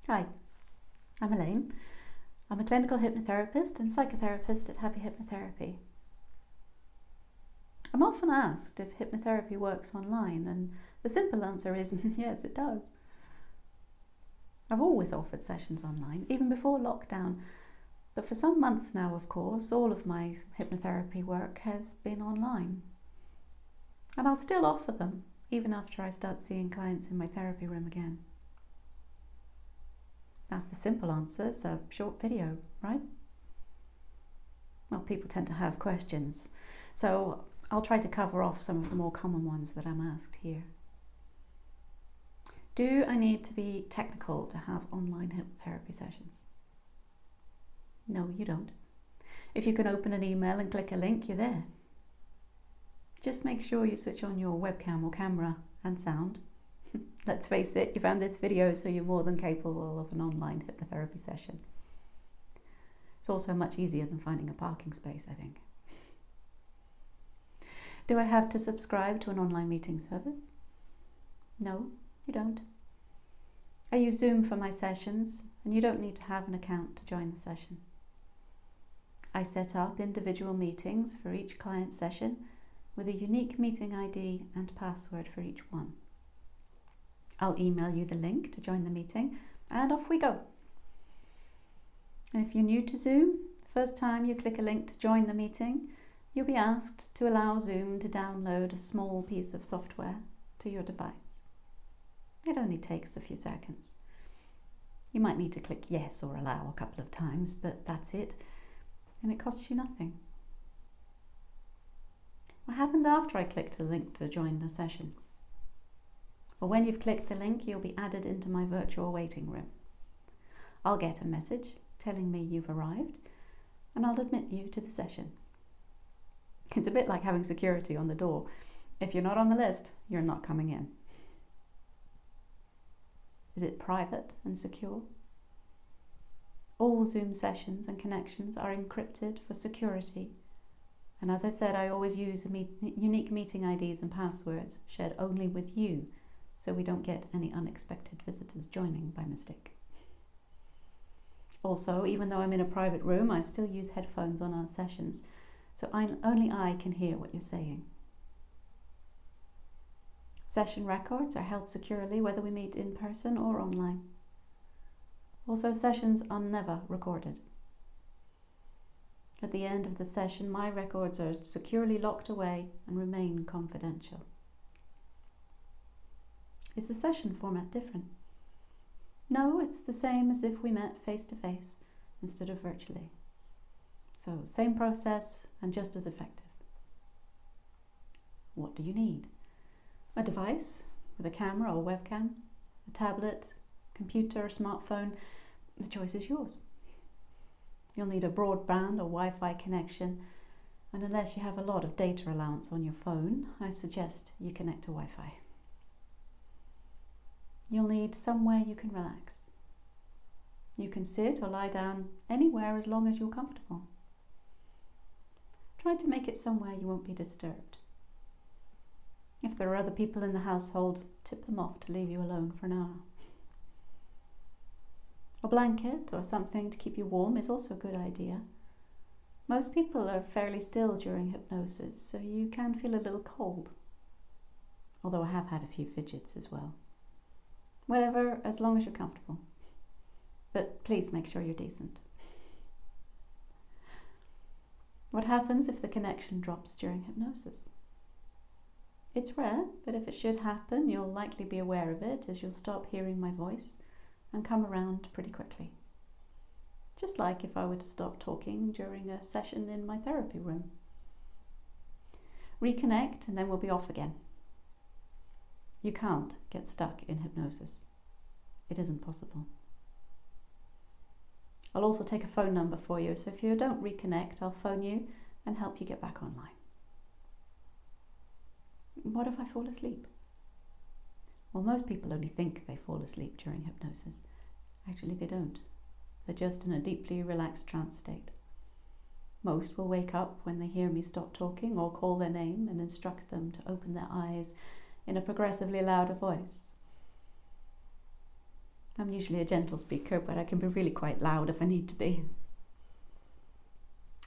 Hi, I'm Elaine. I'm a clinical hypnotherapist and psychotherapist at Happy Hypnotherapy. I'm often asked if hypnotherapy works online, and the simple answer is yes, it does. I've always offered sessions online, even before lockdown, but for some months now, of course, all of my hypnotherapy work has been online. And I'll still offer them, even after I start seeing clients in my therapy room again. That's the simple answer, so short video, right? Well, people tend to have questions, so I'll try to cover off some of the more common ones that I'm asked here. Do I need to be technical to have online hypnotherapy sessions? No, you don't. If you can open an email and click a link, you're there. Just make sure you switch on your webcam or camera and sound. Let's face it, you found this video, so you're more than capable of an online hypnotherapy session. It's also much easier than finding a parking space, I think. Do I have to subscribe to an online meeting service? No, you don't. I use Zoom for my sessions, and you don't need to have an account to join the session. I set up individual meetings for each client session with a unique meeting ID and password for each one. I'll email you the link to join the meeting, and off we go. And if you're new to Zoom, the first time you click a link to join the meeting, you'll be asked to allow Zoom to download a small piece of software to your device. It only takes a few seconds. You might need to click yes or allow a couple of times, but that's it, and it costs you nothing. What happens after I click the link to join the session? Well, when you've clicked the link, you'll be added into my virtual waiting room. I'll get a message telling me you've arrived, and I'll admit you to the session. It's a bit like having security on the door. If you're not on the list, you're not coming in. Is it private and secure? All Zoom sessions and connections are encrypted for security. And as I said, I always use unique meeting IDs and passwords shared only with you, so we don't get any unexpected visitors joining by mistake. Also, even though I'm in a private room, I still use headphones on our sessions, so only I can hear what you're saying. Session records are held securely whether we meet in person or online. Also, sessions are never recorded. At the end of the session, my records are securely locked away and remain confidential. Is the session format different? No, it's the same as if we met face to face instead of virtually. So, same process and just as effective. What do you need? A device with a camera or webcam, a tablet, computer, smartphone. The choice is yours. You'll need a broadband or Wi-Fi connection, and unless you have a lot of data allowance on your phone, I suggest you connect to Wi-Fi. You'll need somewhere you can relax. You can sit or lie down anywhere as long as you're comfortable. Try to make it somewhere you won't be disturbed. If there are other people in the household, tip them off to leave you alone for an hour. A blanket or something to keep you warm is also a good idea. Most people are fairly still during hypnosis, so you can feel a little cold. Although I have had a few fidgets as well. Whatever, as long as you're comfortable. But please make sure you're decent. What happens if the connection drops during hypnosis? It's rare, but if it should happen, you'll likely be aware of it as you'll stop hearing my voice and come around pretty quickly. Just like if I were to stop talking during a session in my therapy room. Reconnect and then we'll be off again. You can't get stuck in hypnosis. It isn't possible. I'll also take a phone number for you, so if you don't reconnect, I'll phone you and help you get back online. What if I fall asleep? Well, most people only think they fall asleep during hypnosis. Actually, they don't. They're just in a deeply relaxed trance state. Most will wake up when they hear me stop talking or call their name and instruct them to open their eyes in a progressively louder voice. I'm usually a gentle speaker, but I can be really quite loud if I need to be.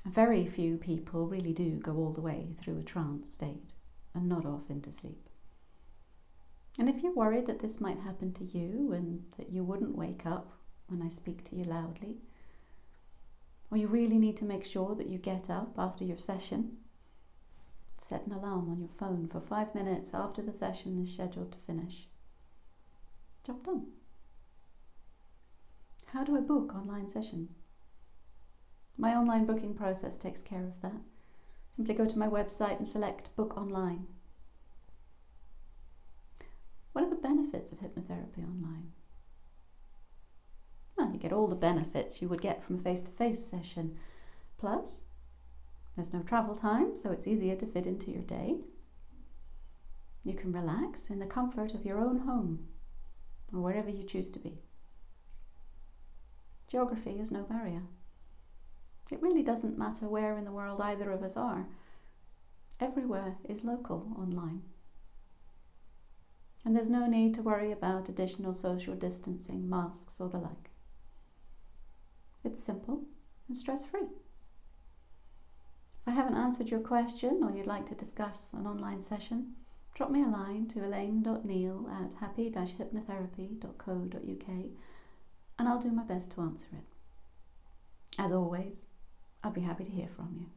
Very few people really do go all the way through a trance state and nod off into sleep. And if you're worried that this might happen to you and that you wouldn't wake up when I speak to you loudly, or you really need to make sure that you get up after your session, set an alarm on your phone for 5 minutes after the session is scheduled to finish. Job done. How do I book online sessions? My online booking process takes care of that. Simply go to my website and select Book Online. What are the benefits of hypnotherapy online? Well, you get all the benefits you would get from a face-to-face session. Plus, there's no travel time, so it's easier to fit into your day. You can relax in the comfort of your own home, or wherever you choose to be. Geography is no barrier. It really doesn't matter where in the world either of us are. Everywhere is local online. And there's no need to worry about additional social distancing, masks or the like. It's simple and stress-free. If I haven't answered your question or you'd like to discuss an online session, drop me a line to elaine.neale@happy-hypnotherapy.co.uk and I'll do my best to answer it. As always, I'll be happy to hear from you.